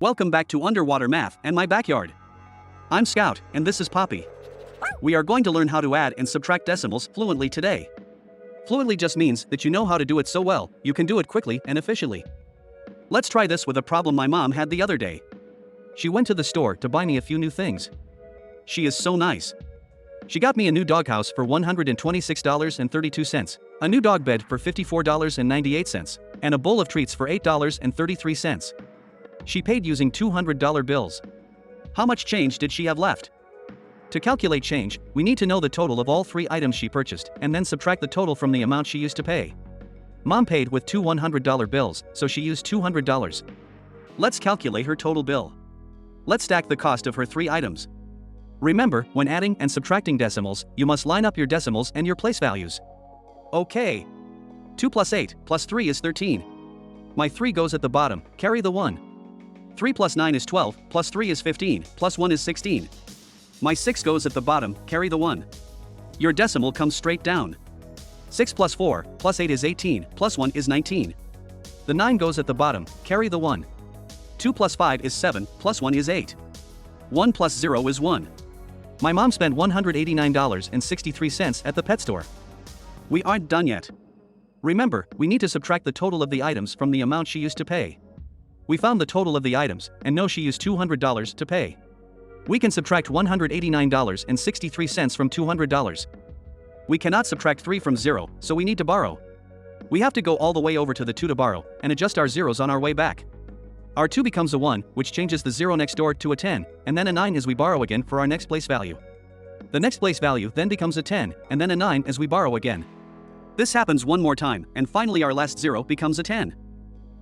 Welcome back to Underwater Math and My Backyard. I'm Scout, and this is Poppy. We are going to learn how to add and subtract decimals fluently today. Fluently just means that you know how to do it so well, you can do it quickly and efficiently. Let's try this with a problem my mom had the other day. She went to the store to buy me a few new things. She is so nice. She got me a new doghouse for $126.32, a new dog bed for $54.98, and a bowl of treats for $8.33. She paid using $200 bills. How much change did she have left? To calculate change, we need to know the total of all three items she purchased and then subtract the total from the amount she used to pay. Mom paid with two $100 bills, so she used $200. Let's calculate her total bill. Let's stack the cost of her three items. Remember, when adding and subtracting decimals, you must line up your decimals and your place values. Okay. 2 plus 8 plus 3 is 13. My 3 goes at the bottom, carry the 1. 3 plus 9 is 12, plus 3 is 15, plus 1 is 16. My 6 goes at the bottom, carry the 1. Your decimal comes straight down. 6 plus 4, plus 8 is 18, plus 1 is 19. The 9 goes at the bottom, carry the 1. 2 plus 5 is 7, plus 1 is 8. 1 plus 0 is 1. My mom spent $189.63 at the pet store. We aren't done yet. Remember, we need to subtract the total of the items from the amount she used to pay. We found the total of the items, and know she used $200 to pay. We can subtract $189.63 from $200. We cannot subtract 3 from 0, so we need to borrow. We have to go all the way over to the 2 to borrow, and adjust our zeros on our way back. Our 2 becomes a 1, which changes the 0 next door to a 10, and then a 9 as we borrow again for our next place value. The next place value then becomes a 10, and then a 9 as we borrow again. This happens one more time, and finally our last 0 becomes a 10.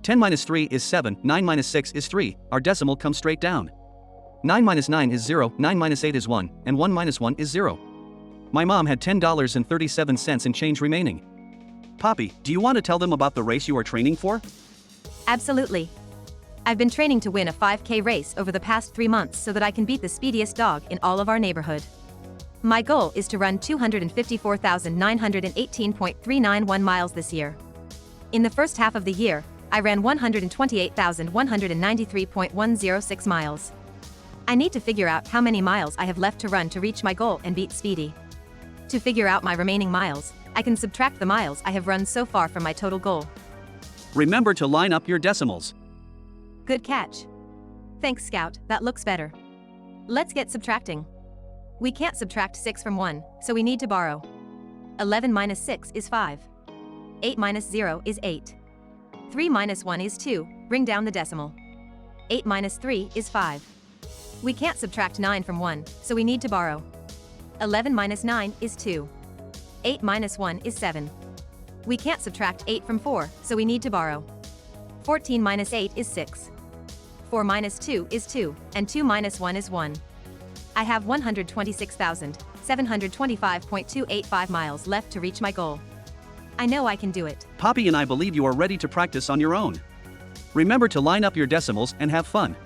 10 minus 3 is 7, 9 minus 6 is 3, our decimal comes straight down. 9 minus 9 is 0, 9 minus 8 is 1, and 1 minus 1 is 0. My mom had $10.37 in change remaining. Poppy, do you want to tell them about the race you are training for? Absolutely. I've been training to win a 5K race over the past 3 months so that I can beat the speediest dog in all of our neighborhood. My goal is to run 254,918.391 miles this year. In the first half of the year, I ran 128,193.106 miles. I need to figure out how many miles I have left to run to reach my goal and beat Speedy. To figure out my remaining miles, I can subtract the miles I have run so far from my total goal. Remember to line up your decimals. Good catch. Thanks, Scout, that looks better. Let's get subtracting. We can't subtract 6 from 1, so we need to borrow. 11 minus 6 is 5. 8 minus 0 is 8. 3 minus 1 is 2, bring down the decimal. 8 minus 3 is 5. We can't subtract 9 from 1, so we need to borrow. 11 minus 9 is 2. 8 minus 1 is 7. We can't subtract 8 from 4, so we need to borrow. 14 minus 8 is 6. 4 minus 2 is 2, and 2 minus 1 is 1. I have 126,725.285 miles left to reach my goal. I know I can do it. Poppy and I believe you are ready to practice on your own. Remember to line up your decimals and have fun.